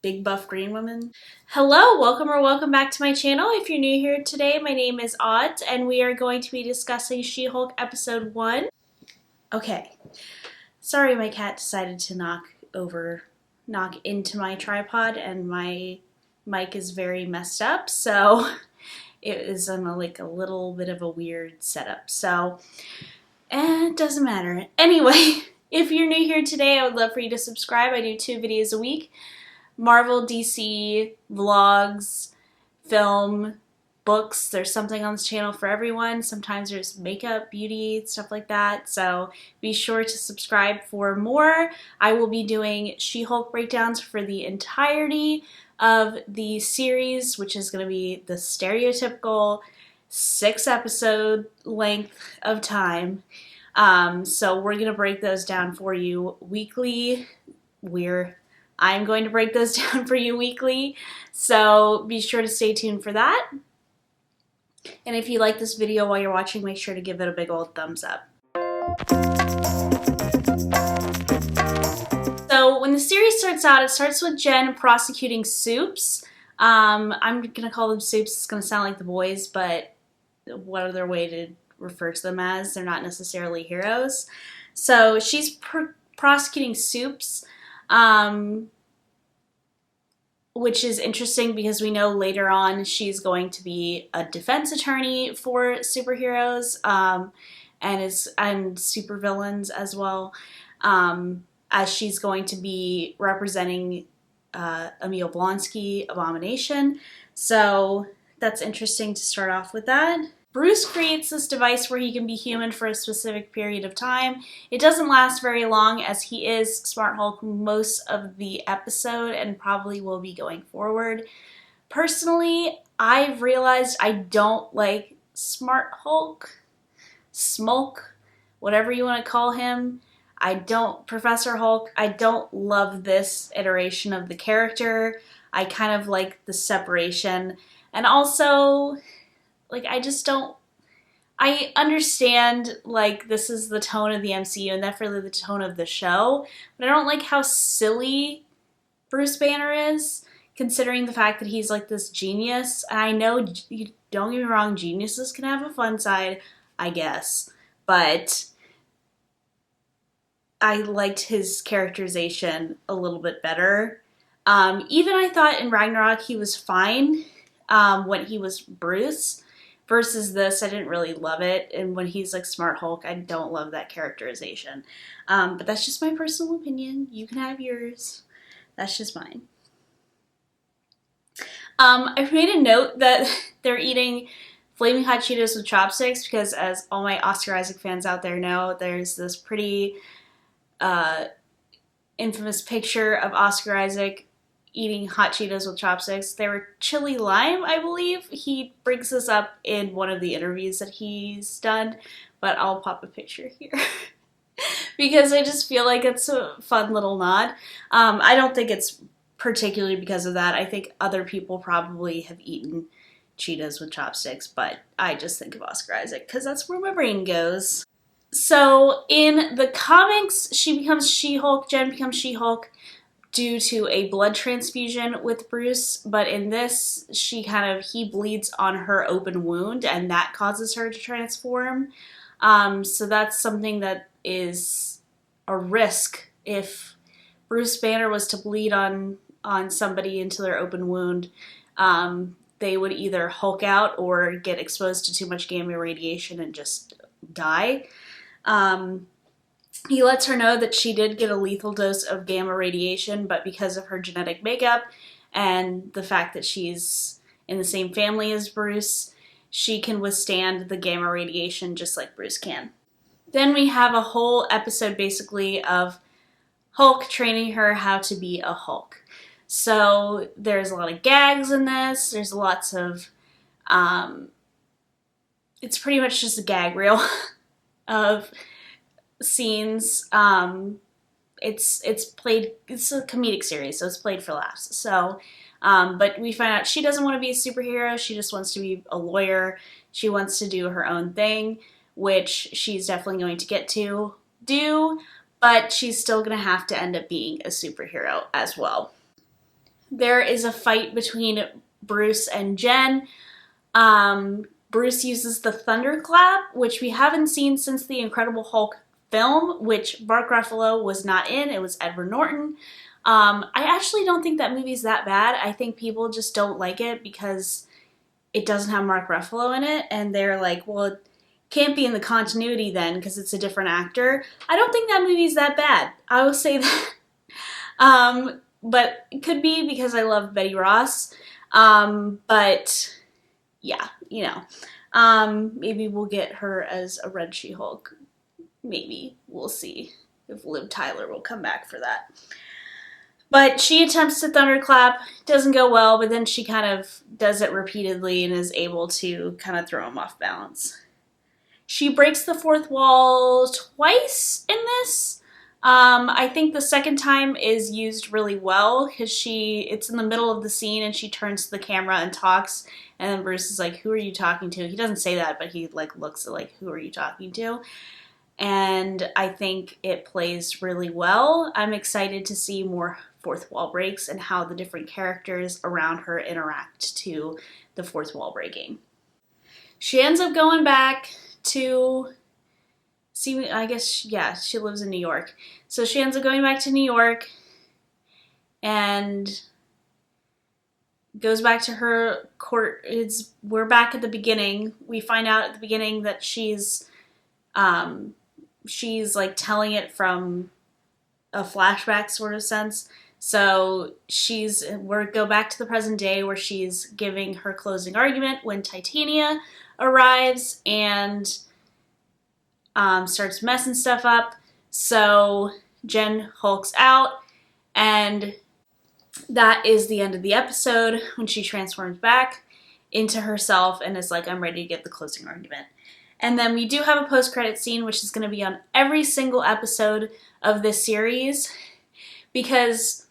big buff green woman. Hello, welcome back to my channel. If you're new here today, my name is Odds, and we are going to be discussing She-Hulk episode 1. Okay, sorry my cat decided to knock into my tripod, and my mic is very messed up, so it is on a little bit of a weird setup. So, it doesn't matter. Anyway, if you're new here today, I would love for you to subscribe. I do 2 videos a week. Marvel, DC, vlogs, film, books. There's something on this channel for everyone. Sometimes there's makeup, beauty, stuff like that. So be sure to subscribe for more. I will be doing She-Hulk breakdowns for the entirety of the series, which is going to be the stereotypical 6-episode length of time. So we're going to break those down for you weekly. I'm going to break those down for you weekly, so be sure to stay tuned for that. And if you like this video while you're watching, make sure to give it a big old thumbs up. So when the series starts out, it starts with Jen prosecuting Supes. I'm going to call them Supes. It's going to sound like the boys, but what other way to refer to them as? They're not necessarily heroes. So she's prosecuting Supes. Which is interesting because we know later on she's going to be a defense attorney for superheroes and supervillains as well, as she's going to be representing Emil Blonsky, Abomination. So that's interesting to start off with that. Bruce creates this device where he can be human for a specific period of time. It doesn't last very long, as he is Smart Hulk most of the episode and probably will be going forward. Personally, I've realized I don't like Smart Hulk, Smulk, whatever you want to call him. Professor Hulk, I don't love this iteration of the character. I kind of like the separation. And also, I understand, this is the tone of the MCU and that's really the tone of the show, but I don't like how silly Bruce Banner is, considering the fact that he's this genius. And I know, don't get me wrong, geniuses can have a fun side, I guess, but I liked his characterization a little bit better. Even I thought in Ragnarok he was fine when he was Bruce. Versus this, I didn't really love it. And when he's Smart Hulk, I don't love that characterization. But that's just my personal opinion. You can have yours. That's just mine. I've made a note that they're eating Flaming Hot Cheetos with chopsticks because, as all my Oscar Isaac fans out there know, there's this pretty infamous picture of Oscar Isaac eating hot Cheetos with chopsticks. They were chili lime, I believe. He brings this up in one of the interviews that he's done, but I'll pop a picture here because I just feel like it's a fun little nod. I don't think it's particularly because of that. I think other people probably have eaten Cheetos with chopsticks, but I just think of Oscar Isaac because that's where my brain goes. So in the comics, she becomes She-Hulk, Jen becomes She-Hulk, due to a blood transfusion with Bruce, but in this, he bleeds on her open wound, and that causes her to transform. So that's something that is a risk. If Bruce Banner was to bleed on somebody into their open wound, they would either Hulk out or get exposed to too much gamma radiation and just die. He lets her know that she did get a lethal dose of gamma radiation, but because of her genetic makeup and the fact that she's in the same family as Bruce, she can withstand the gamma radiation just like Bruce can. Then we have a whole episode basically of Hulk training her how to be a Hulk. So there's a lot of gags in this. There's lots of, it's pretty much just a gag reel of scenes. It's a comedic series, so it's played for laughs. So, but we find out she doesn't want to be a superhero. She just wants to be a lawyer. She wants to do her own thing, which she's definitely going to get to do, but she's still going to have to end up being a superhero as well. there is a fight between Bruce and Jen. Bruce uses the thunderclap, which we haven't seen since the Incredible Hulk film, which Mark Ruffalo was not in. It was Edward Norton. I actually don't think that movie's that bad. I think people just don't like it because it doesn't have Mark Ruffalo in it, and they're like, well, it can't be in the continuity then because it's a different actor. I don't think that movie's that bad. I will say that. But it could be because I love Betty Ross. But yeah, you know, maybe we'll get her as a Red She-Hulk. Maybe. We'll see if Liv Tyler will come back for that. But she attempts to thunderclap, doesn't go well, but then she kind of does it repeatedly and is able to kind of throw him off balance. She breaks the fourth wall twice in this. I think the second time is used really well because it's in the middle of the scene and she turns to the camera and talks, and then Bruce is like, who are you talking to? He doesn't say that, but he like looks at like, who are you talking to? And I think it plays really well. I'm excited to see more fourth wall breaks and how the different characters around her interact to the fourth wall breaking. She ends up going back to see, I guess, yeah, she lives in New York. So she ends up going back to New York and goes back to her court. We're back at the beginning. We find out at the beginning that she's like telling it from a flashback sort of sense. So we're go back to the present day where she's giving her closing argument when Titania arrives and starts messing stuff up. So Jen hulks out, and that is the end of the episode when she transforms back into herself and is like, I'm ready to get the closing argument. And then we do have a post-credit scene, which is going to be on every single episode of this series, because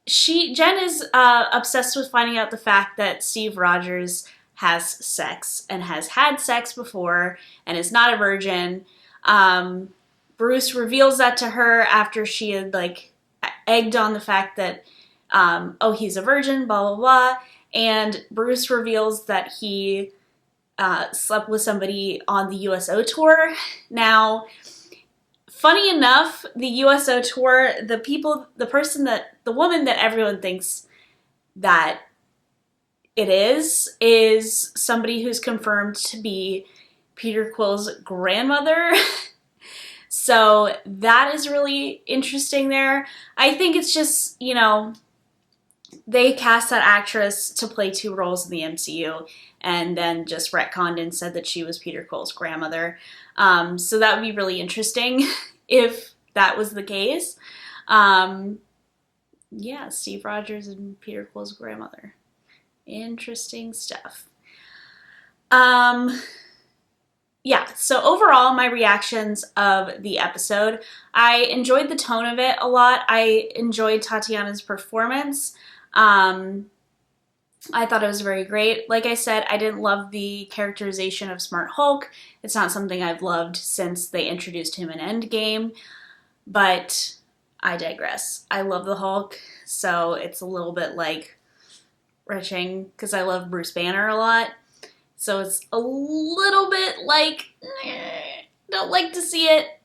Jen is obsessed with finding out the fact that Steve Rogers has sex and has had sex before and is not a virgin. Bruce reveals that to her after she had like egged on the fact that, he's a virgin, blah, blah, blah. And Bruce reveals that he slept with somebody on the USO tour. Now, funny enough, the USO tour, the woman that everyone thinks that it is somebody who's confirmed to be Peter Quill's grandmother. So that is really interesting there. I think it's just, they cast that actress to play two roles in the MCU and then just retconned and said that she was Peter Quill's grandmother. So that would be really interesting if that was the case. Yeah, Steve Rogers and Peter Quill's grandmother. Interesting stuff. Yeah, so overall, my reactions of the episode, I enjoyed the tone of it a lot. I enjoyed Tatiana's performance. I thought it was very great. Like I said, I didn't love the characterization of Smart Hulk. It's not something I've loved since they introduced him in Endgame, but I digress. I love the Hulk, so it's a little bit like retching because I love Bruce Banner a lot. So it's a little bit like, don't like to see it.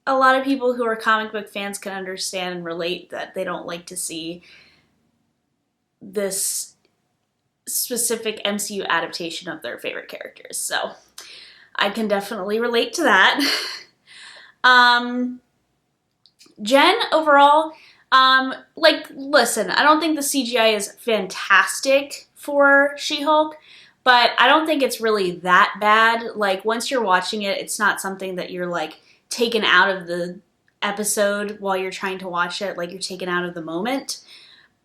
A lot of people who are comic book fans can understand and relate that they don't like to see this specific MCU adaptation of their favorite characters. So I can definitely relate to that. Jen, overall, listen, I don't think the CGI is fantastic for She-Hulk, but I don't think it's really that bad. Like, once you're watching it, it's not something that you're, like, taken out of the episode while you're trying to watch it. Like, you're taken out of the moment.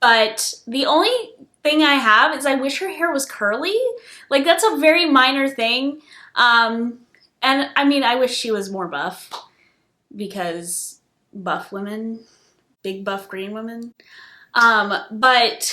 But the only thing I have is I wish her hair was curly. Like, that's a very minor thing. And, I mean, I wish she was more buff. Because buff women, big buff green women. But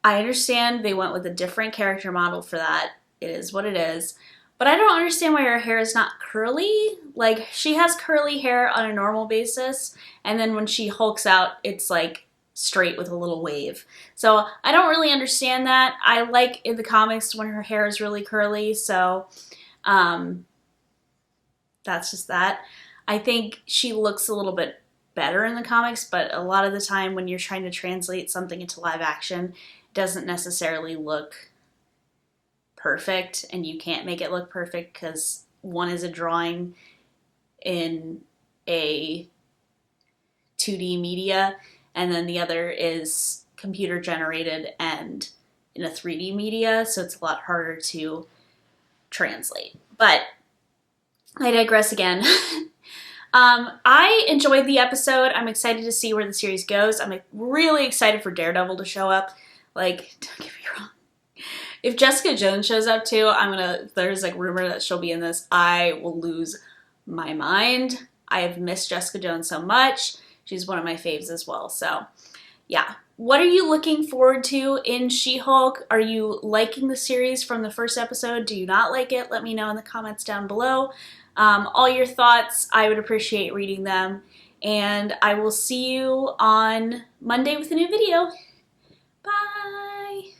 I understand they went with a different character model for that. It is what it is. But I don't understand why her hair is not curly. Like, she has curly hair on a normal basis, and then when she hulks out, it's like straight with a little wave. So I don't really understand that. I like in the comics when her hair is really curly, so that's just that. I think she looks a little bit better in the comics, but a lot of the time when you're trying to translate something into live action, it doesn't necessarily look perfect, and you can't make it look perfect because one is a drawing in a 2D media, and then the other is computer generated and in a 3D media, so it's a lot harder to translate. But I digress again. I enjoyed the episode. I'm excited to see where the series goes. I'm really excited for Daredevil to show up. Like, don't get me wrong. If Jessica Jones shows up too, there's like rumor that she'll be in this, I will lose my mind. I have missed Jessica Jones so much. She's one of my faves as well. So yeah. What are you looking forward to in She-Hulk? Are you liking the series from the first episode? Do you not like it? Let me know in the comments down below. All your thoughts, I would appreciate reading them. And I will see you on Monday with a new video. Bye!